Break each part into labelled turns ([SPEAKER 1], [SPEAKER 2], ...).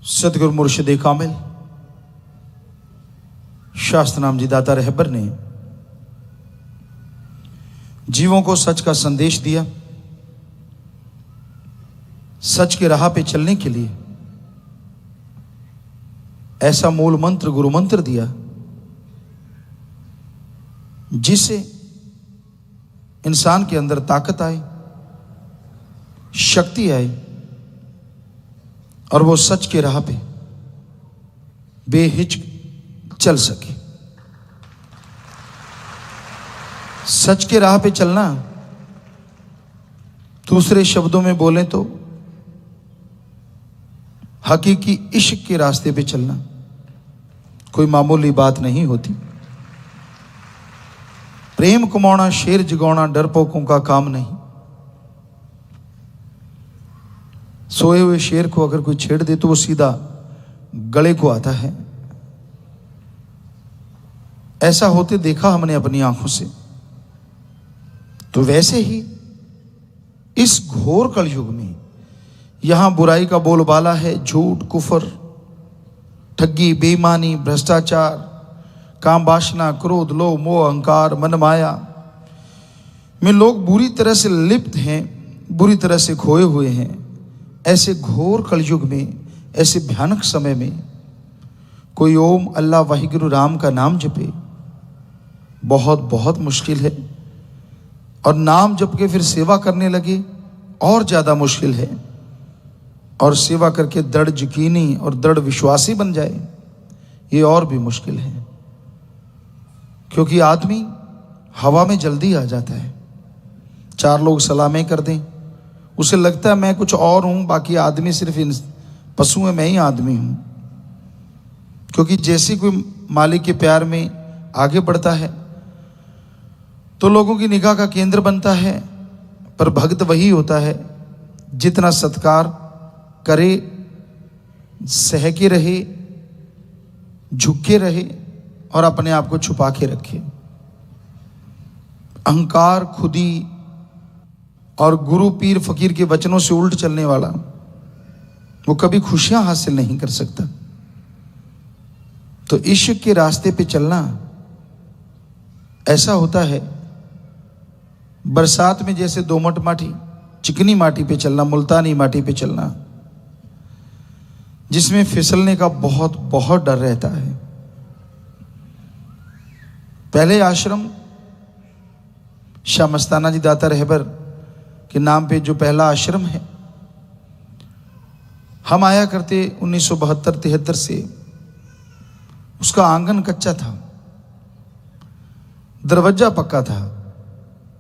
[SPEAKER 1] सतगुरु मुर्शिद कामिल शास्त्र नाम जी दाता रहबर ने जीवों को सच का संदेश दिया। सच के राह पे चलने के लिए ऐसा मूल मंत्र गुरु मंत्र दिया जिससे इंसान के अंदर ताकत आए, शक्ति आए और वो सच के राह पे बेहिचक चल सके। सच के राह पे चलना, दूसरे शब्दों में बोलें तो हकीकी इश्क के रास्ते पे चलना कोई मामूली बात नहीं होती। प्रेम कमाना, शेर जगाना डरपोकों का काम नहीं। सोए हुए शेर को अगर कोई छेड़ दे तो वो सीधा गले को आता है। ऐसा होते देखा हमने अपनी आंखों से। तो वैसे ही इस घोर कलयुग में यहां बुराई का बोलबाला है। झूठ, कुफर, ठगी, बेईमानी, भ्रष्टाचार, काम वासना, क्रोध, लोभ, मोह, अहंकार, मन माया में लोग बुरी तरह से लिप्त हैं, बुरी तरह से खोए हुए हैं। ऐसे घोर कलयुग में, ऐसे भयानक समय में कोई ओम अल्लाह वाहिगुरु राम का नाम जपे बहुत बहुत मुश्किल है। और नाम जप के फिर सेवा करने लगे और ज़्यादा मुश्किल है। और सेवा करके दृढ़ यकीनी और दृढ़ विश्वासी बन जाए ये और भी मुश्किल है। क्योंकि आदमी हवा में जल्दी आ जाता है। चार लोग सलामें कर दें, उसे लगता है मैं कुछ और हूं, बाकी आदमी सिर्फ इन पशु है, मैं ही आदमी हूं। क्योंकि जैसे कोई मालिक के प्यार में आगे बढ़ता है तो लोगों की निगाह का केंद्र बनता है। पर भक्त वही होता है जितना सत्कार करे, सह के रहे, झुक के रहे और अपने आप को छुपा के रखे। अहंकार, खुदी और गुरु पीर फकीर के वचनों से उल्ट चलने वाला वो कभी खुशियां हासिल नहीं कर सकता। तो इश्क के रास्ते पे चलना ऐसा होता है, बरसात में जैसे दोमट माटी, चिकनी माटी पे चलना, मुल्तानी माटी पे चलना, जिसमें फिसलने का बहुत बहुत डर रहता है। पहले आश्रम शाह मस्ताना जी दाता रहबर के नाम पे जो पहला आश्रम है, हम आया करते 1972-73 से। उसका आंगन कच्चा था, दरवाजा पक्का था।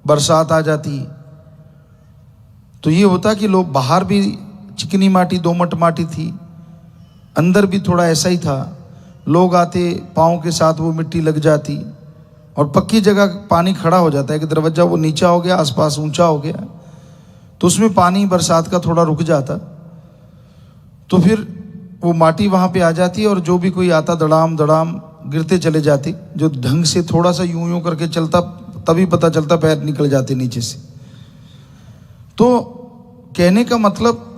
[SPEAKER 1] बरसात आ जाती तो ये होता कि लोग बाहर भी चिकनी माटी, दोमट माटी थी, अंदर भी थोड़ा ऐसा ही था। लोग आते, पाँव के साथ वो मिट्टी लग जाती और पक्की जगह पानी खड़ा हो जाता है कि दरवाजा वो नीचा हो गया, आसपास ऊंचा हो गया, तो उसमें पानी बरसात का थोड़ा रुक जाता। तो फिर वो माटी वहाँ पे आ जाती और जो भी कोई आता दड़ाम दड़ाम गिरते चले जाते। जो ढंग से थोड़ा सा यूं यूं करके चलता तभी पता चलता पैर निकल जाते नीचे से। तो कहने का मतलब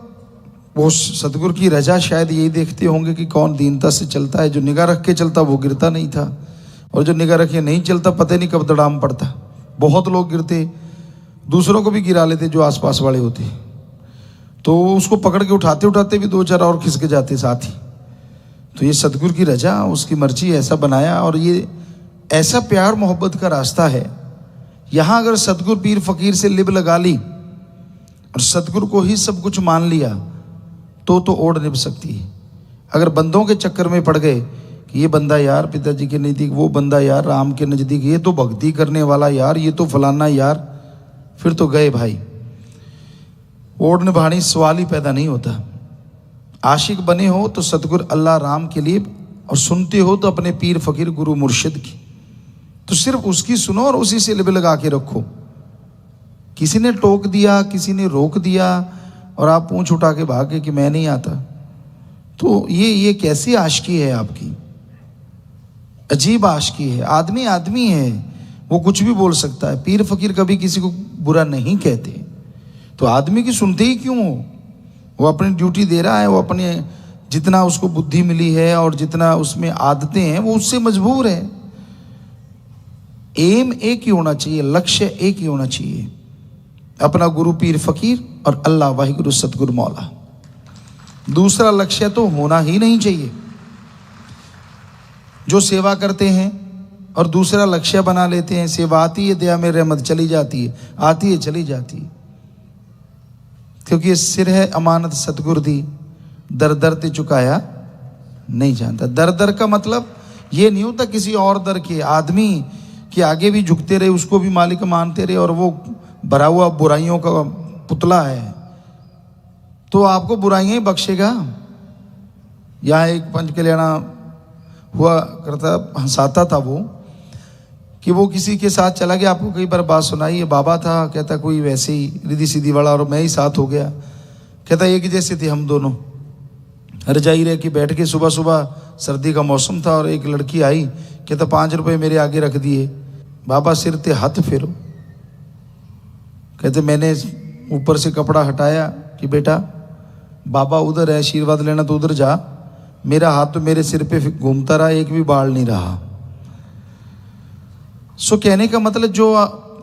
[SPEAKER 1] वो सतगुरु की रजा शायद यही देखते होंगे कि कौन दीनता से चलता है। जो निगाह रख के चलता वो गिरता नहीं था, और जो निगाह रखे नहीं चलता पता नहीं कब दड़ाम पड़ता। बहुत लोग गिरते, दूसरों को भी गिरा लेते जो आसपास वाले होते, तो उसको पकड़ के उठाते उठाते भी दो चार और खिसक जाते साथ ही। तो ये सतगुरु की रजा, उसकी मर्जी ऐसा बनाया। और ये ऐसा प्यार मोहब्बत का रास्ता है। यहाँ अगर सतगुरु पीर फकीर से लिब लगा ली और सतगुरु को ही सब कुछ मान लिया तो ओढ़ निभ सकती है। अगर बंदों के चक्कर में पड़ गए कि ये बंदा यार पिताजी के नज़दीक, वो बंदा यार राम के नज़दीक, ये तो भक्ति करने वाला यार, ये तो फलाना यार, फिर तो गए भाई। ओढ़ निभानी सवाल ही पैदा नहीं होता। आशिक बने हो तो सतगुरु अल्लाह राम के लिए, और सुनते हो तो अपने पीर फकीर गुरु मुर्शिद की, तो सिर्फ उसकी सुनो और उसी से लिब लगा के रखो। किसी ने टोक दिया, किसी ने रोक दिया और आप पूंछ उठा के भागे कि मैं नहीं आता, तो ये कैसी आशिकी है आपकी? अजीब आशिकी है। आदमी आदमी है, वो कुछ भी बोल सकता है। पीर फकीर कभी किसी को बुरा नहीं कहते। तो आदमी की सुनते ही क्यों हो? वो अपनी ड्यूटी दे रहा है, वो अपने जितना उसको बुद्धि मिली है और जितना उसमें आदतें हैं वो उससे मजबूर है। एम एक ही होना चाहिए, लक्ष्य एक ही होना चाहिए, अपना गुरु पीर फकीर और अल्लाह वाहिगुरु सतगुरु मौला। दूसरा लक्ष्य तो होना ही नहीं चाहिए। जो सेवा करते हैं और दूसरा लक्ष्य बना लेते हैं, सेवा आती है दया में रहमत चली जाती है, आती है चली जाती है, क्योंकि ये सिर है अमानत सतगुर दी, दर दर ते चुकाया नहीं जानता। दर दर का मतलब ये नहीं होता किसी और दर के, आदमी के आगे भी झुकते रहे, उसको भी मालिक मानते रहे और वो भरा हुआ बुराइयों का पुतला है तो आपको बुराइयां ही बख्शेगा। यहाँ एक पंच कल्याणा हुआ करता, हंसाता था वो, कि वो किसी के साथ चला गया। आपको कई बार बात सुनाई, ये बाबा था, कहता कोई वैसे ही रिद्धि सीधी वाला और मैं ही साथ हो गया। कहता एक जैसे थे हम दोनों, रजाई रह के बैठ के, सुबह सुबह सर्दी का मौसम था और एक लड़की आई, कहता 5 रुपए मेरे आगे रख दिए, बाबा सिर ते हाथ फेरो। कहते मैंने ऊपर से कपड़ा हटाया कि बेटा बाबा उधर है, आशीर्वाद लेना तो उधर जा, मेरा हाथ तो मेरे सिर पे घूमता रहा, एक भी बाल नहीं रहा। सो कहने का मतलब जो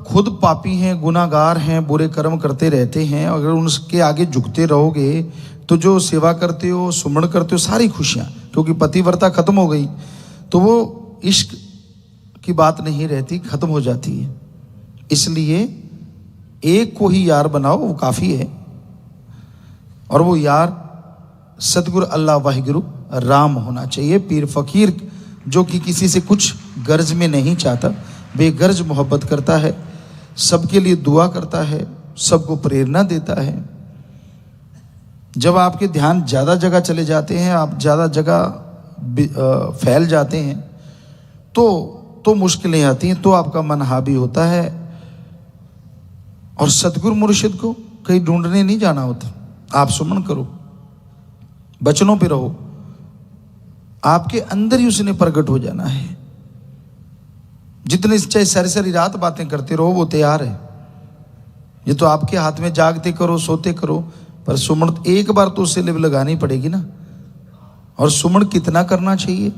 [SPEAKER 1] खुद पापी हैं, गुनाहगार हैं, बुरे कर्म करते रहते हैं, अगर उनके आगे झुकते रहोगे तो जो सेवा करते हो, सुमरण करते हो, सारी खुशियां, क्योंकि पतिव्रता खत्म हो गई तो वो इश्क की बात नहीं रहती, खत्म हो जाती है। इसलिए एक को ही यार बनाओ, वो काफी है, और वो यार सतगुरु अल्लाह वाहिगुरु राम होना चाहिए, पीर फकीर, जो कि किसी से कुछ गर्ज में नहीं चाहता, बेगर्ज मोहब्बत करता है, सबके लिए दुआ करता है, सबको प्रेरणा देता है। जब आपके ध्यान ज़्यादा जगह चले जाते हैं, आप ज़्यादा जगह फैल जाते हैं तो मुश्किलें आती हैं, तो आपका मन हावी होता है। और सतगुरु मुर्शिद को कहीं ढूंढने नहीं जाना होता, आप सुमन करो, बचनों पे रहो, आपके अंदर ही उसने प्रकट हो जाना है। जितने चाहे सारी सारी रात बातें करते रहो, वो तैयार है। ये तो आपके हाथ में, जागते करो सोते करो, पर सुमन एक बार तो उससे लिव लगानी पड़ेगी ना। और सुमन कितना करना चाहिए?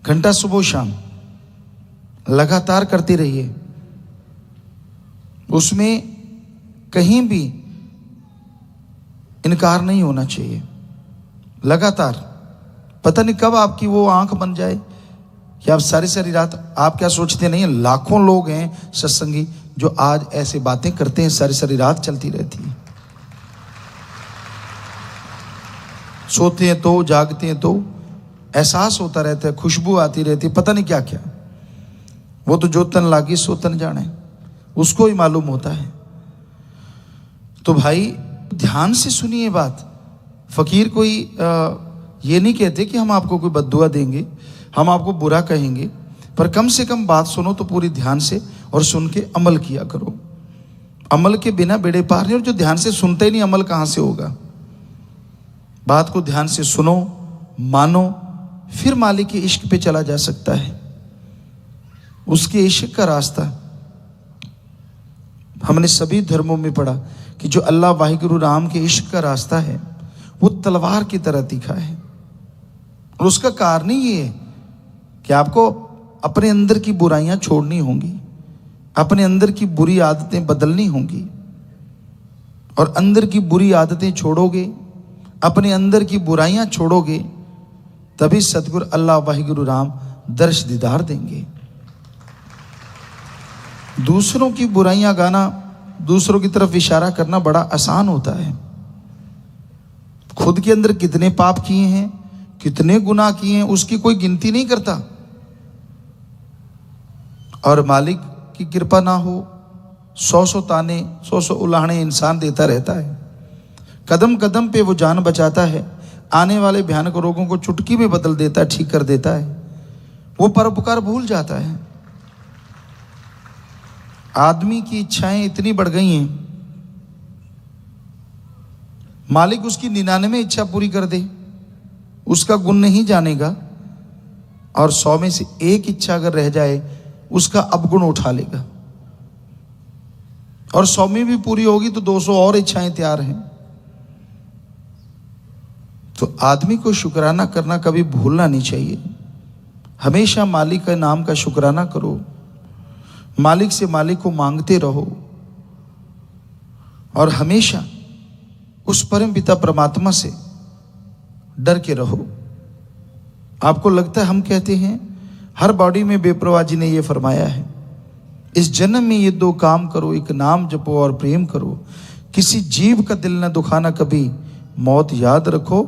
[SPEAKER 1] घंटा सुबह शाम लगातार करते रहिए, उसमें कहीं भी इनकार नहीं होना चाहिए। लगातार, पता नहीं कब आपकी वो आंख बन जाए कि आप सारी सारी रात, आप क्या सोचते नहीं है, लाखों लोग हैं सत्संगी जो आज ऐसे बातें करते हैं, सारी सारी रात चलती रहती है, सोते हैं तो, जागते हैं तो, एहसास होता रहता है, खुशबू आती रहती है, पता नहीं क्या क्या। वो तो जो तन लागी सो तन जाने, उसको ही मालूम होता है। तो भाई ध्यान से सुनिए बात। फकीर कोई ये नहीं कहते कि हम आपको कोई बद्दुआ देंगे, हम आपको बुरा कहेंगे, पर कम से कम बात सुनो तो पूरी ध्यान से, और सुन के अमल किया करो। अमल के बिना बेड़े पार नहीं, और जो ध्यान से सुनते ही नहीं, अमल कहाँ से होगा? बात को ध्यान से सुनो, मानो, फिर मालिक के इश्क पे चला जा सकता है। उसके इश्क का रास्ता हमने सभी धर्मों में पढ़ा कि जो अल्लाह वाहिगुरु राम के इश्क का रास्ता है वो तलवार की तरह तीखा है। और उसका कारण ही ये है कि आपको अपने अंदर की बुराइयां छोड़नी होंगी, अपने अंदर की बुरी आदतें बदलनी होंगी, और अंदर की बुरी आदतें छोड़ोगे, अपने अंदर की बुराइयां छोड़ोगे, तभी सतगुरु अल्लाह वाहिगुरु राम दर्श दीदार देंगे। दूसरों की बुराइयां गाना, दूसरों की तरफ इशारा करना बड़ा आसान होता है। खुद के अंदर कितने पाप किए हैं, कितने गुनाह किए हैं, उसकी कोई गिनती नहीं करता। और मालिक की कृपा ना हो, 100 ताने, 100 उलाहने इंसान देता रहता है। कदम कदम पे वो जान बचाता है, आने वाले भयानक रोगों को चुटकी में बदल देता है, ठीक कर देता है। वो परोपकार भूल जाता है। आदमी की इच्छाएं इतनी बढ़ गई हैं, मालिक उसकी 99 इच्छा पूरी कर दे, उसका गुण नहीं जानेगा, और 100 में से एक इच्छा अगर रह जाए उसका अवगुण उठा लेगा, और 100 में भी पूरी होगी तो 200 और इच्छाएं तैयार हैं। तो आदमी को शुक्राना करना कभी भूलना नहीं चाहिए। हमेशा मालिक के नाम का शुक्राना करो, मालिक से मालिक को मांगते रहो और हमेशा उस परम पिता परमात्मा से डर के रहो। आपको लगता है हम कहते हैं हर बॉडी में बेपरवाह जी ने ये फरमाया है, इस जन्म में ये दो काम करो, एक नाम जपो और प्रेम करो, किसी जीव का दिल न दुखाना कभी, मौत याद रखो,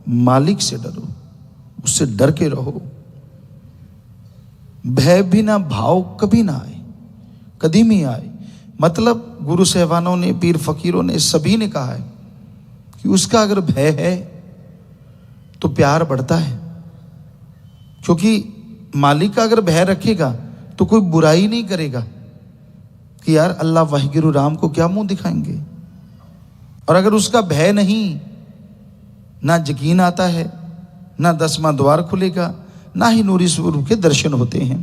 [SPEAKER 1] मालिक से डरो, उससे डर के रहो। भय भी ना भाव कभी ना आए, कभी नहीं आए। मतलब गुरु साहबानों ने, पीर फकीरों ने, सभी ने कहा है कि उसका अगर भय है तो प्यार बढ़ता है, क्योंकि मालिक का अगर भय रखेगा तो कोई बुराई नहीं करेगा कि यार अल्लाह वाहिगुरु राम को क्या मुंह दिखाएंगे। और अगर उसका भय नहीं, ना यकीन आता है, ना 10वां द्वार खुलेगा, ना ही नूरी स्वरूप के दर्शन होते हैं।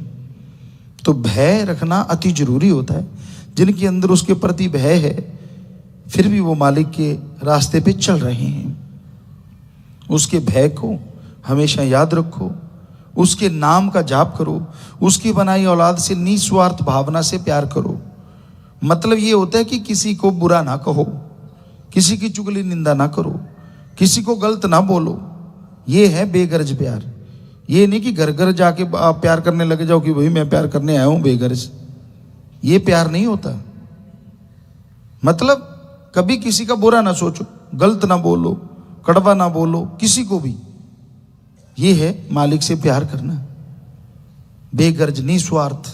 [SPEAKER 1] तो भय रखना अति जरूरी होता है। जिनके अंदर उसके प्रति भय है फिर भी वो मालिक के रास्ते पे चल रहे हैं, उसके भय को हमेशा याद रखो, उसके नाम का जाप करो, उसकी बनाई औलाद से निस्वार्थ भावना से प्यार करो। मतलब ये होता है कि किसी को बुरा ना कहो, किसी की चुगली निंदा ना करो, किसी को गलत ना बोलो। ये है बेगर्ज प्यार। ये नहीं कि घर घर जाके आप प्यार करने लगे जाओ कि भाई मैं प्यार करने आया हूं बेगर्ज। ये प्यार नहीं होता। मतलब कभी किसी का बुरा ना सोचो, गलत ना बोलो, कड़वा ना बोलो किसी को भी। ये है मालिक से प्यार करना। बेगर्ज निस्वार्थ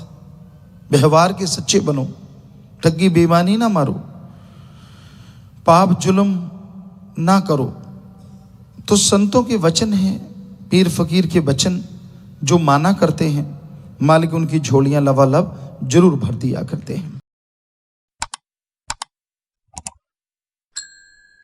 [SPEAKER 1] व्यवहार के सच्चे बनो, ठगी बेईमानी ना मारो, पाप जुल्म ना करो। तो संतों के वचन हैं, पीर फकीर के वचन जो माना करते हैं, मालिक उनकी झोलियां लबालब जरूर भर दिया करते हैं।